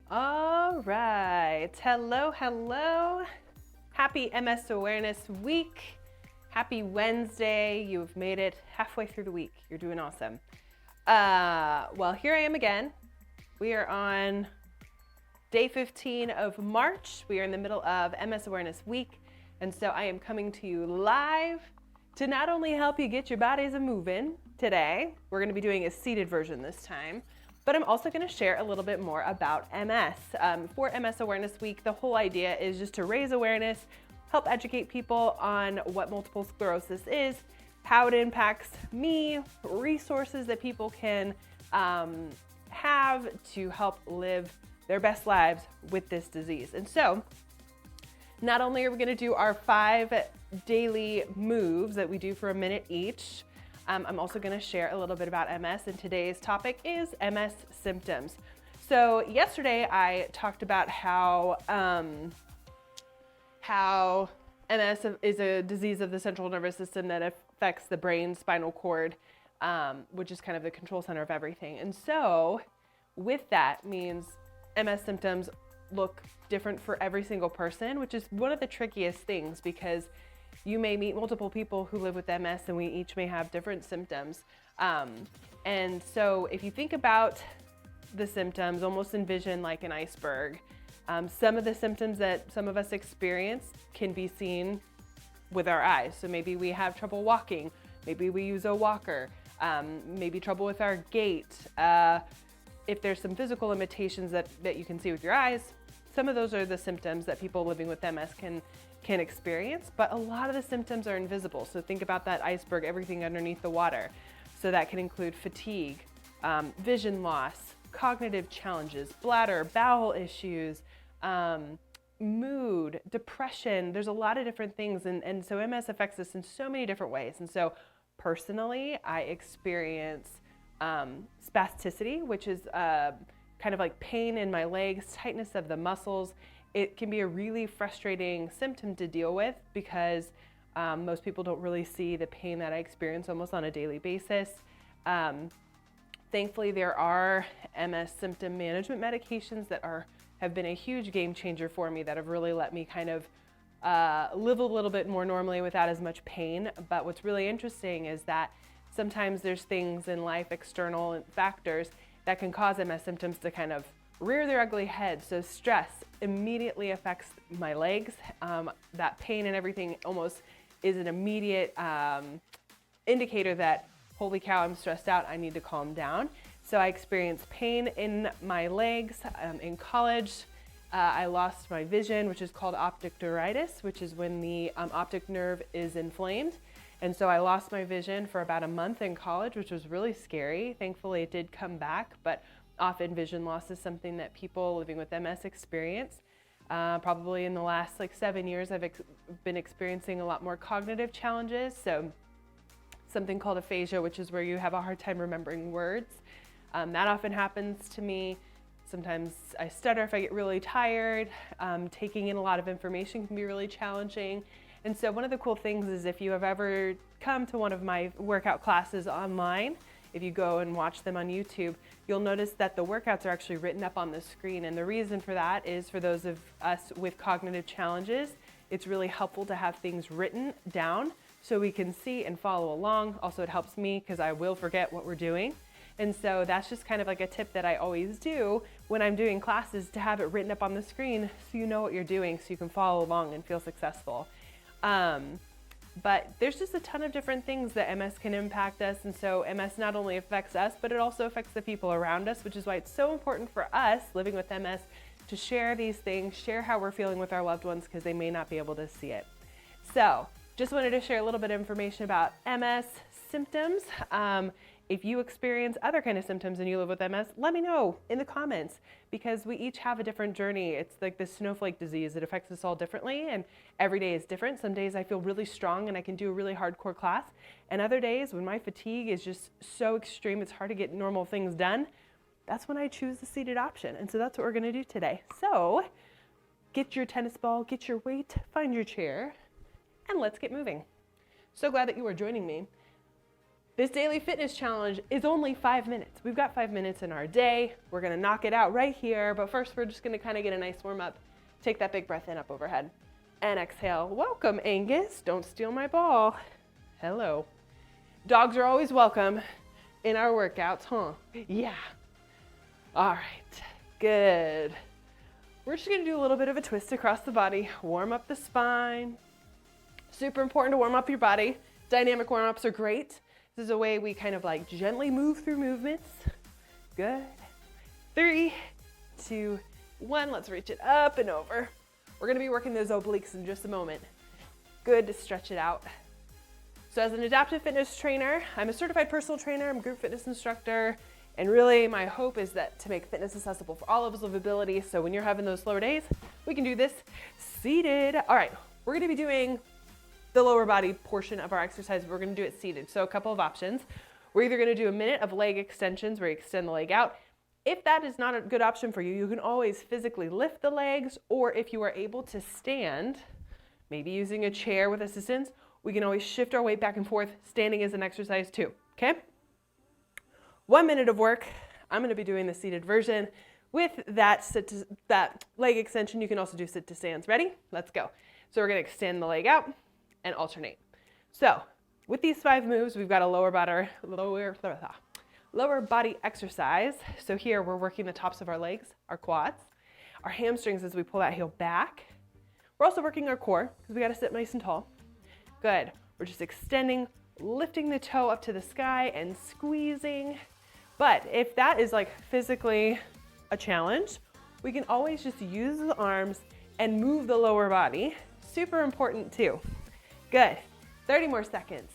All right. Hello, hello. Happy MS Awareness Week. Happy Wednesday. You've made it halfway through the week. You're doing awesome. Well, here I am again. We are on day 15 of March. We are in the middle of MS Awareness Week. And so I am coming to you live to not only help you get your bodies a-moving today, we're going to be doing a seated version this time, but I'm also going to share a little bit more about MS. For MS Awareness Week, the whole idea is just to raise awareness, help educate people on what multiple sclerosis is, how it impacts me, resources that people can have to help live their best lives with this disease. And so, not only are we going to do our 5 daily moves that we do for a minute each, I'm also going to share a little bit about MS, and today's topic is MS symptoms. So yesterday I talked about how MS is a disease of the central nervous system that affects the brain, spinal cord, which is kind of the control center of everything. And so with that means MS symptoms look different for every single person, which is one of the trickiest things because you may meet multiple people who live with MS and we each may have different symptoms. And so if you think about the symptoms, almost envision like an iceberg. Some of the symptoms that some of us experience can be seen with our eyes. So maybe we have trouble walking, maybe we use a walker, maybe trouble with our gait. If there's some physical limitations that you can see with your eyes, some of those are the symptoms that people living with MS can experience, but a lot of the symptoms are invisible. So think about that iceberg, everything underneath the water. So that can include fatigue, vision loss, cognitive challenges, bladder, bowel issues, mood, depression. There's a lot of different things. And so MS affects us in so many different ways. And so personally, I experience spasticity, which is kind of like pain in my legs, tightness of the muscles. It can be a really frustrating symptom to deal with because most people don't really see the pain that I experience almost on a daily basis. Thankfully, there are MS symptom management medications that have been a huge game changer for me that have really let me kind of live a little bit more normally without as much pain. But what's really interesting is that sometimes there's things in life, external factors, that can cause MS symptoms to kind of rear their ugly head. So stress immediately affects my legs. That pain and everything almost is an immediate indicator that, holy cow, I'm stressed out, I need to calm down. So I experienced pain in my legs. In college, I lost my vision, which is called optic neuritis, which is when the optic nerve is inflamed. And so I lost my vision for about a month in college, which was really scary. Thankfully, it did come back, but often vision loss is something that people living with MS experience. Probably in the last 7 years, I've been experiencing a lot more cognitive challenges. So something called aphasia, which is where you have a hard time remembering words. That often happens to me. Sometimes I stutter if I get really tired. Taking in a lot of information can be really challenging. And so one of the cool things is if you have ever come to one of my workout classes online, if you go and watch them on YouTube, you'll notice that the workouts are actually written up on the screen. And the reason for that is for those of us with cognitive challenges, it's really helpful to have things written down so we can see and follow along. Also, it helps me because I will forget what we're doing. And so that's just kind of like a tip that I always do when I'm doing classes, to have it written up on the screen so you know what you're doing so you can follow along and feel successful. But there's just a ton of different things that MS can impact us. And so MS not only affects us, but it also affects the people around us, which is why it's so important for us living with MS to share these things, share how we're feeling with our loved ones, because they may not be able to see it. So just wanted to share a little bit of information about MS symptoms. If you experience other kind of symptoms and you live with MS, let me know in the comments, because we each have a different journey. It's like this snowflake disease. It affects us all differently, and every day is different. Some days I feel really strong and I can do a really hardcore class, and other days when my fatigue is just so extreme it's hard to get normal things done, that's when I choose the seated option. And so that's what we're gonna do today. So get your tennis ball, get your weight, find your chair, and let's get moving. So glad that you are joining me. This daily fitness challenge is only 5 minutes. We've got 5 minutes in our day. We're gonna knock it out right here, but first we're just gonna kind of get a nice warm up. Take that big breath in up overhead and exhale. Welcome, Angus. Don't steal my ball. Hello. Dogs are always welcome in our workouts, huh? Yeah. All right, good. We're just gonna do a little bit of a twist across the body, warm up the spine. Super important to warm up your body. Dynamic warm-ups are great. This is a way we kind of like gently move through movements. Good. 3, 2, 1. Let's reach it up and over. We're gonna be working those obliques in just a moment. Good to stretch it out. So as an adaptive fitness trainer, I'm a certified personal trainer, I'm a group fitness instructor, and really my hope is that to make fitness accessible for all levels of ability. So when you're having those slower days, we can do this seated. All right, we're gonna be doing the lower body portion of our exercise. We're gonna do it seated. So a couple of options. We're either gonna do a minute of leg extensions where you extend the leg out. If that is not a good option for you, you can always physically lift the legs, or if you are able to stand, maybe using a chair with assistance, we can always shift our weight back and forth. Standing is an exercise too, okay? 1 minute of work. I'm gonna be doing the seated version with that leg extension. You can also do sit to stands. Ready? Let's go. So we're gonna extend the leg out and alternate. So with these 5 moves, we've got a lower body exercise. So here we're working the tops of our legs, our quads, our hamstrings as we pull that heel back. We're also working our core because we got to sit nice and tall. Good. We're just extending, lifting the toe up to the sky and squeezing. But if that is like physically a challenge, we can always just use the arms and move the lower body. Super important too. Good. 30 more seconds.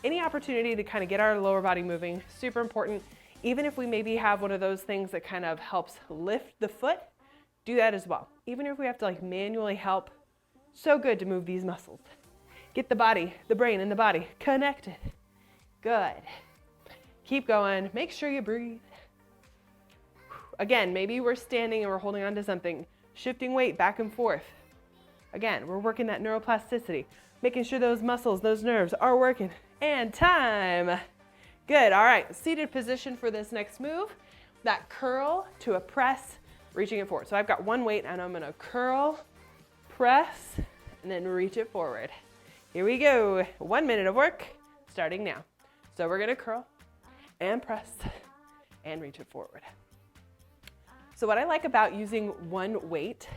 Any opportunity to kind of get our lower body moving, super important. Even if we maybe have one of those things that kind of helps lift the foot, do that as well. Even if we have to like manually help, so good to move these muscles. Get the body, the brain and the body connected. Good. Keep going. Make sure you breathe. Again, maybe we're standing and we're holding on to something, shifting weight back and forth. Again, we're working that neuroplasticity, making sure those muscles, those nerves are working. And time. Good. All right. Seated position for this next move. That curl to a press, reaching it forward. So I've got one weight and I'm going to curl, press, and then reach it forward. Here we go. 1 minute of work starting now. So we're going to curl and press and reach it forward. So what I like about using one weight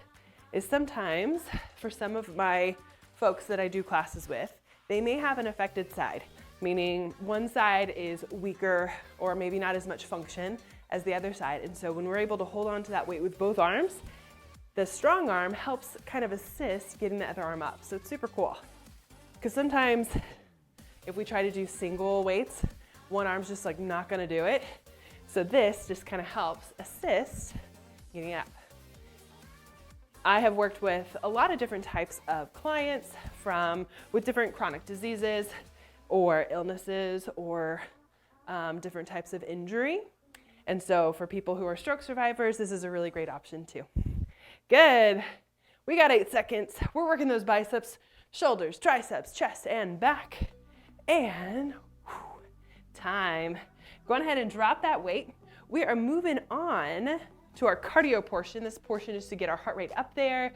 is sometimes for some of my folks that I do classes with, they may have an affected side, meaning one side is weaker or maybe not as much function as the other side. And so when we're able to hold on to that weight with both arms, the strong arm helps kind of assist getting the other arm up. So it's super cool. Because sometimes if we try to do single weights, one arm's just like not gonna do it. So this just kind of helps assist getting up. I have worked with a lot of different types of clients with different chronic diseases or illnesses or different types of injury. And so for people who are stroke survivors, this is a really great option too. Good. We got 8 seconds. We're working those biceps, shoulders, triceps, chest, and back. And time. Go on ahead and drop that weight. We are moving on to our cardio portion. This portion is to get our heart rate up there,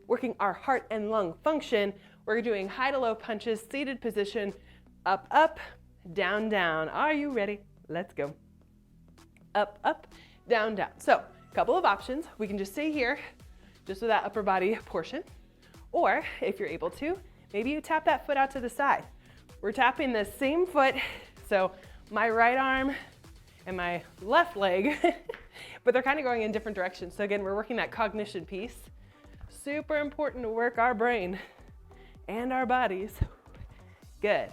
working our heart and lung function. We're doing high to low punches, seated position, up, up, down, down. Are you ready? Let's go. Up, up, down, down. So a couple of options. We can just stay here, just with that upper body portion. Or if you're able to, maybe you tap that foot out to the side. We're tapping the same foot. So my right arm and my left leg, but they're kind of going in different directions. So again, we're working that cognition piece. Super important to work our brain and our bodies. Good.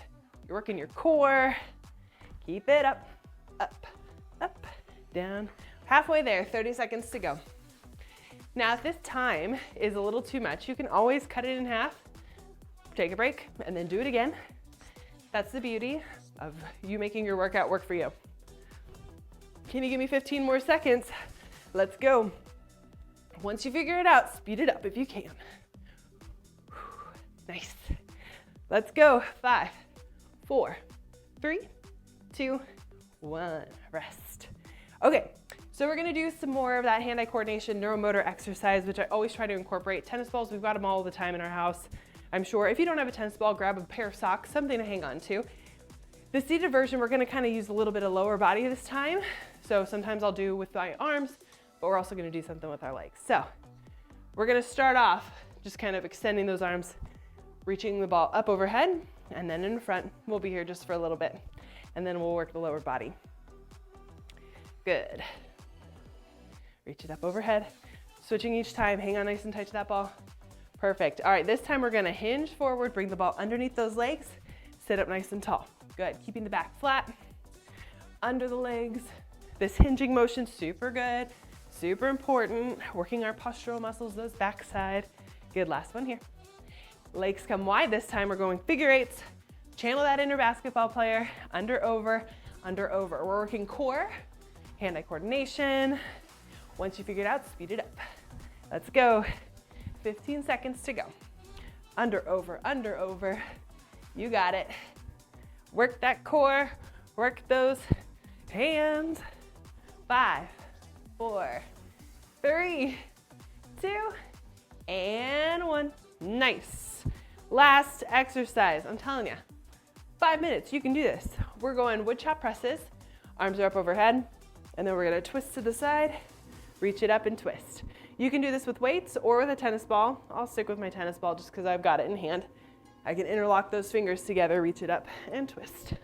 You're working your core. Keep it up, up, up, down. Halfway there, 30 seconds to go. Now, if this time is a little too much, you can always cut it in half, take a break, and then do it again. That's the beauty of you making your workout work for you. Can you give me 15 more seconds? Let's go. Once you figure it out, speed it up if you can. Nice. Let's go. 5, 4, 3, 2, 1, rest. Okay, so we're gonna do some more of that hand-eye coordination neuromotor exercise, which I always try to incorporate. Tennis balls, we've got them all the time in our house. I'm sure if you don't have a tennis ball, grab a pair of socks, something to hang on to. The seated version, we're gonna kind of use a little bit of lower body this time. So sometimes I'll do with my arms, but we're also gonna do something with our legs. So we're gonna start off just kind of extending those arms, reaching the ball up overhead, and then in front. We'll be here just for a little bit, and then we'll work the lower body. Good. Reach it up overhead. Switching each time, hang on nice and tight to that ball. Perfect. All right, this time we're gonna hinge forward, bring the ball underneath those legs, sit up nice and tall. Good, keeping the back flat, under the legs. This hinging motion, super good, super important. Working our postural muscles, those backside. Good, last one here. Legs come wide. This time we're going figure eights. Channel that inner basketball player, under, over, under, over. We're working core, hand-eye coordination. Once you figure it out, speed it up. Let's go. 15 seconds to go. Under, over, under, over. You got it. Work that core, work those hands. 5, 4, 3, 2, and 1. Nice. Last exercise. I'm telling you, 5 minutes, you can do this. We're going wood chop presses. Arms are up overhead, and then we're gonna twist to the side, reach it up and twist. You can do this with weights or with a tennis ball. I'll stick with my tennis ball just because I've got it in hand. I can interlock those fingers together, reach it up and twist.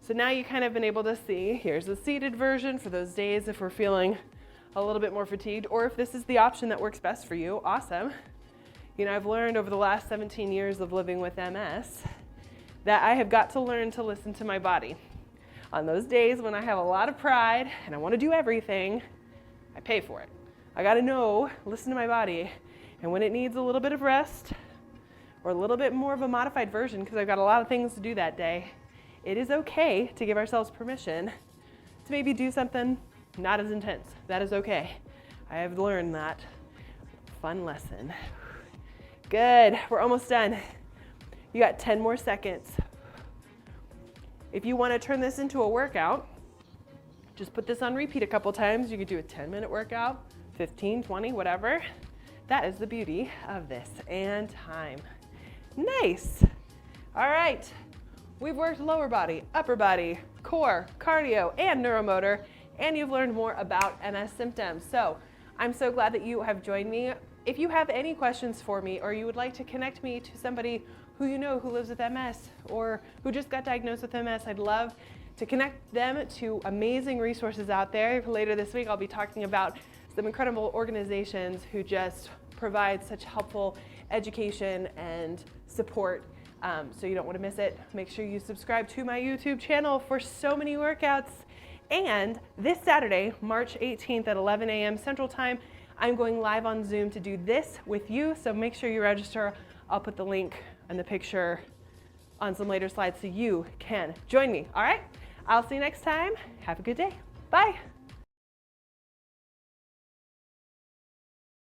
So now you kind of been able to see, here's the seated version for those days if we're feeling a little bit more fatigued, or if this is the option that works best for you, awesome. You know, I've learned over the last 17 years of living with MS that I have got to learn to listen to my body. On those days when I have a lot of pride and I want to do everything, I pay for it. I got to know, listen to my body. And when it needs a little bit of rest or a little bit more of a modified version, because I've got a lot of things to do that day, it is okay to give ourselves permission to maybe do something not as intense. That is okay. I have learned that. Fun lesson. Good, we're almost done. You got 10 more seconds. If you want to turn this into a workout, just put this on repeat a couple times. You could do a 10-minute workout, 15, 20, whatever. That is the beauty of this, and time. Nice. All right, we've worked lower body, upper body, core, cardio, and neuromotor, and you've learned more about MS symptoms. So I'm so glad that you have joined me. If you have any questions for me, or you would like to connect me to somebody who you know who lives with MS or who just got diagnosed with MS, I'd love to connect them to amazing resources out there. Later this week, I'll be talking about some incredible organizations who just provide such helpful education and support. So you don't want to miss it. Make sure you subscribe to my YouTube channel for so many workouts. And this Saturday, March 18th at 11 a.m. Central Time, I'm going live on Zoom to do this with you. So make sure you register. I'll put the link and the picture on some later slides so you can join me. All right, I'll see you next time. Have a good day. Bye.